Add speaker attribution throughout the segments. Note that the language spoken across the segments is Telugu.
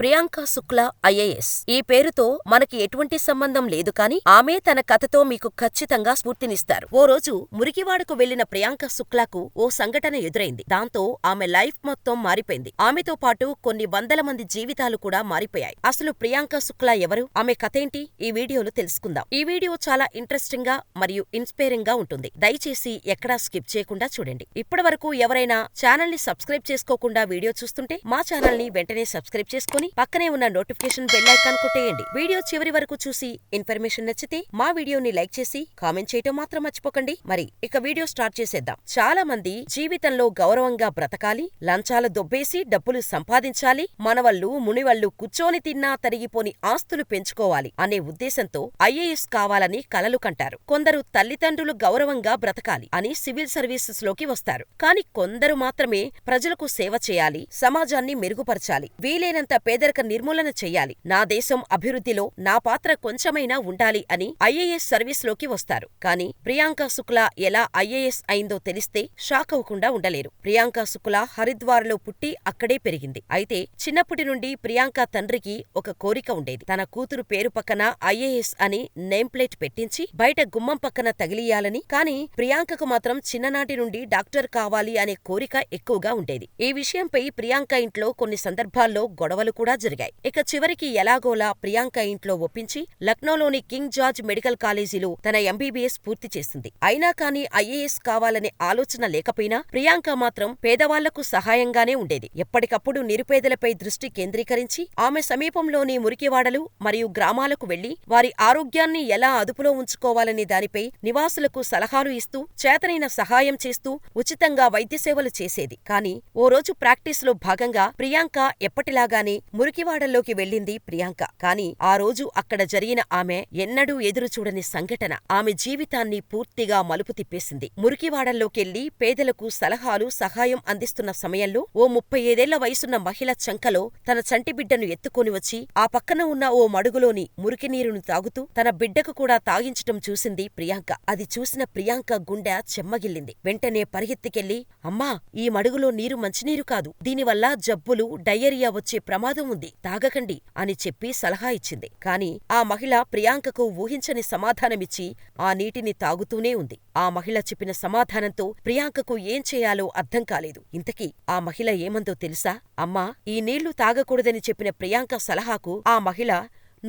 Speaker 1: ప్రియాంక శుక్లా ఐఏఎస్. ఈ పేరుతో మనకి ఎటువంటి సంబంధం లేదు కానీ ఆమె తన కథతో మీకు ఖచ్చితంగా స్ఫూర్తినిస్తారు. ఓ రోజు మురికివాడకు వెళ్లిన ప్రియాంక శుక్లాకు ఓ సంఘటన ఎదురైంది. దాంతో ఆమె లైఫ్ మొత్తం మారిపోయింది. ఆమెతో పాటు కొన్ని వందల మంది జీవితాలు కూడా మారిపోయాయి. అసలు ప్రియాంక శుక్లా ఎవరు? ఆమె కథేంటి? ఈ వీడియోలో తెలుసుకుందాం. ఈ వీడియో చాలా ఇంట్రెస్టింగ్ గా మరియు ఇన్స్పైరింగ్ గా ఉంటుంది. దయచేసి ఎక్కడా స్కిప్ చేయకుండా చూడండి. ఇప్పటివరకు ఎవరైనా ఛానల్ ని సబ్స్క్రైబ్ చేసుకోకుండా వీడియో చూస్తుంటే మా ఛానల్ ని వెంటనే సబ్స్క్రైబ్ చేసుకుని పక్కనే ఉన్న నోటిఫికేషన్ బెల్ ఐకాన్ కొట్టేయండి. వీడియో చివరి వరకు చూసి ఇన్ఫర్మేషన్ నచ్చితే మా వీడియోని లైక్ చేసి కామెంట్ చేయటం మాత్రం మర్చిపోకండి. మరి ఇక వీడియో స్టార్ట్ చేసేద్దాం. చాలా మంది జీవితంలో గౌరవంగా బ్రతకాలి, లంచాలు దొబ్బేసి డబ్బులు సంపాదించాలి, మనవళ్ళు మునివళ్ళు కూర్చొని తిన్నా తరిగిపోని ఆస్తులు పెంచుకోవాలి అనే ఉద్దేశంతో ఐఏఎస్ కావాలని కలలు కంటారు. కొందరు తల్లిదండ్రులు గౌరవంగా బ్రతకాలి అని సివిల్ సర్వీసెస్ లోకి వస్తారు. కానీ కొందరు మాత్రమే ప్రజలకు సేవ చేయాలి, సమాజాన్ని మెరుగుపరచాలి, వీలైనంత పేదరిక నిర్మూలన చెయ్యాలి, నా దేశం అభివృద్ధిలో నా పాత్ర కొంచెమైనా ఉండాలి అని ఐఏఎస్ సర్వీస్ లోకి వస్తారు. కానీ ప్రియాంక శుక్లా ఎలా ఐఏఎస్ అయిందో తెలిస్తే షాక్ అవ్వకుండా ఉండలేరు. ప్రియాంక శుక్లా హరిద్వార్లో పుట్టి అక్కడే పెరిగింది. అయితే చిన్నప్పటి నుండి ప్రియాంక తండ్రికి ఒక కోరిక ఉండేది. తన కూతురు పేరు పక్కన ఐఏఎస్ అని నేమ్ ప్లేట్ పెట్టించి బయట గుమ్మం పక్కన తగిలియాలని. కానీ ప్రియాంకకు మాత్రం చిన్ననాటి నుండి డాక్టర్ కావాలి అనే కోరిక ఎక్కువగా ఉండేది. ఈ విషయంపై ప్రియాంక ఇంట్లో కొన్ని సందర్భాల్లో గొడవలు కూడా జరిగాయి. ఇక చివరికి ఎలాగోలా ప్రియాంక ఇంట్లో ఒప్పించి లక్నోలోని కింగ్ జార్జ్ మెడికల్ కాలేజీలో తన ఎంబీబీఎస్ పూర్తి చేసింది. అయినా కానీ ఐఏఎస్ కావాలనే ఆలోచన లేకపోయినా ప్రియాంక మాత్రం పేదవాళ్లకు సహాయంగానే ఉండేది. ఎప్పటికప్పుడు నిరుపేదలపై దృష్టి కేంద్రీకరించి ఆమె సమీపంలోని మురికివాడలు మరియు గ్రామాలకు వెళ్లి వారి ఆరోగ్యాన్ని ఎలా అదుపులో ఉంచుకోవాలనే దానిపై నివాసులకు సలహాలు ఇస్తూ చేతనైన సహాయం చేస్తూ ఉచితంగా వైద్య సేవలు చేసేది. కానీ ఓ రోజు ప్రాక్టీసులో భాగంగా ప్రియాంక ఎప్పటిలాగానే మురికివాడల్లోకి వెళ్ళింది ప్రియాంక. కానీ ఆ రోజు అక్కడ జరిగిన ఆమె ఎన్నడూ ఎదురుచూడని సంఘటన ఆమె జీవితాన్ని పూర్తిగా మలుపు తిప్పేసింది. మురికివాడల్లోకెళ్లి పేదలకు సలహాలు సహాయం అందిస్తున్న సమయంలో ఓ 35 వయసున్న మహిళ చంకలో తన చంటిబిడ్డను ఎత్తుకొని వచ్చి ఆ పక్కన ఉన్న ఓ మడుగులోని మురికినీరును తాగుతూ తన బిడ్డకు కూడా తాగించటం చూసింది ప్రియాంక. అది చూసిన ప్రియాంక గుండె చెమ్మగిల్లింది. వెంటనే పరిగెత్తికెళ్లి, అమ్మా, ఈ మడుగులో నీరు మంచినీరు కాదు, దీనివల్ల జబ్బులు డయేరియా వచ్చే ప్రమాదం ఉంది, తాగకండి అని చెప్పి సలహా ఇచ్చింది. కాని ఆ మహిళ ప్రియాంకకు ఊహించని సమాధానమిచ్చి ఆ నీటిని తాగుతూనే ఉంది. ఆ మహిళ చెప్పిన సమాధానంతో ప్రియాంకకు ఏం చేయాలో అర్థం కాలేదు. ఇంతకీ ఆ మహిళ ఏమందో తెలుసా? అమ్మా, ఈ నీళ్లు తాగకూడదని చెప్పిన ప్రియాంక సలహాకు ఆ మహిళ,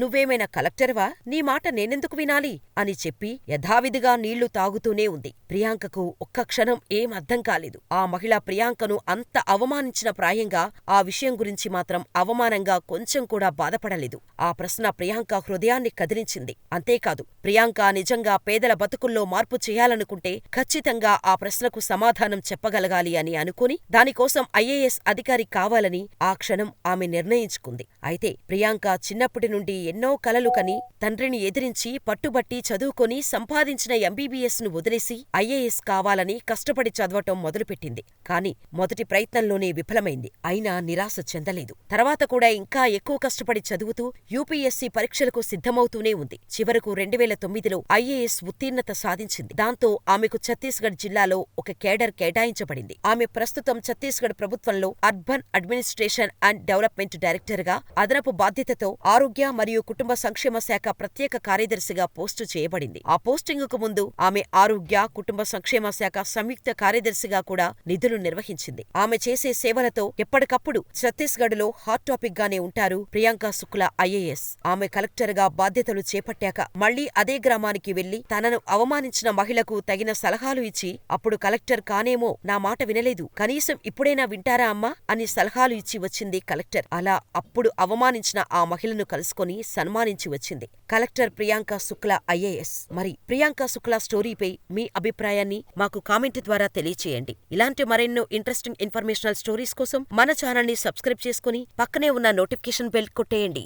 Speaker 1: నువ్వేమైనా కలెక్టర్వా? నీ మాట నేనెందుకు వినాలి అని చెప్పి యథావిధిగా నీళ్లు తాగుతూనే ఉంది. ప్రియాంకకు ఒక్క క్షణం ఏం అర్థం కాలేదు. ఆ మహిళ ప్రియాంకను అంత అవమానించిన ప్రాయంగా ఆ విషయం గురించి మాత్రం అవమానంగా కొంచెం కూడా బాధపడలేదు. ఆ ప్రశ్న ప్రియాంక హృదయాన్ని కదిలించింది. అంతేకాదు, ప్రియాంక నిజంగా పేదల బతుకుల్లో మార్పు చేయాలనుకుంటే ఖచ్చితంగా ఆ ప్రశ్నకు సమాధానం చెప్పగలగాలి అని అనుకుని దానికోసం ఐఏఎస్ అధికారి కావాలని ఆ క్షణం ఆమె నిర్ణయించుకుంది. అయితే ప్రియాంక చిన్నప్పటి నుండి ఎన్నో కలలు కని తండ్రిని ఎదిరించి పట్టుబట్టి చదువుకొని సంపాదించిన ఎంబీబీఎస్ ను వదిలేసి ఐఏఎస్ కావాలని కష్టపడి చదవటం మొదలుపెట్టింది. కాని మొదటి ప్రయత్నంలోనే విఫలమైంది. అయినా నిరాశ చెందలేదు. తర్వాత కూడా ఇంకా ఎక్కువ కష్టపడి చదువుతూ యూపీఎస్సీ పరీక్షలకు సిద్ధమవుతూనే ఉంది. చివరకు 2009లో ఐఏఎస్ ఉత్తీర్ణత సాధించింది. దాంతో ఆమెకు ఛత్తీస్గఢ్ జిల్లాలో ఒక కేడర్ కేటాయించబడింది. ఆమె ప్రస్తుతం ఛత్తీస్గఢ్ ప్రభుత్వంలో urban administration and development director గా అదనపు బాధ్యతతో ఆరోగ్య మరియు కుటుంబ సంక్షేమ శాఖ ప్రత్యేక కార్యదర్శిగా పోస్టు చేయబడింది. ఆ పోస్టింగుకు ముందు ఆమె ఆరోగ్య కుటుంబ సంక్షేమ శాఖ సంయుక్త కార్యదర్శిగా కూడా విధులు నిర్వహించింది. ఆమె చేసే సేవలతో ఎప్పటికప్పుడు ఛత్తీస్గఢ్లో హాట్ టాపిక్ గానే ఉంటారు ప్రియాంక శుక్లా ఐఏఎస్. ఆమె కలెక్టర్ గా బాధ్యతలు చేపట్టాక మళ్లీ అదే గ్రామానికి వెళ్లి తనను అవమానించిన మహిళకు తగిన సలహాలు ఇచ్చి, అప్పుడు కలెక్టర్ కానేమో, నా మాట వినలేదు, కనీసం ఇప్పుడైనా వింటారా అమ్మా అని సలహాలు ఇచ్చి వచ్చింది కలెక్టర్. అలా అప్పుడు అవమానించిన ఆ మహిళను కలుసుకొని సన్మానించి వచ్చింది కలెక్టర్ ప్రియాంక శుక్లా ఐఏఎస్. మరి ప్రియాంక శుక్లా స్టోరీపై మీ అభిప్రాయాన్ని మాకు కామెంట్ ద్వారా తెలియచేయండి. ఇలాంటి మరెన్నో ఇంట్రెస్టింగ్ ఇన్ఫర్మేషనల్ స్టోరీస్ కోసం మన ఛానల్ ని సబ్స్క్రైబ్ చేసుకుని పక్కనే ఉన్న నోటిఫికేషన్ బెల్ కొట్టేయండి.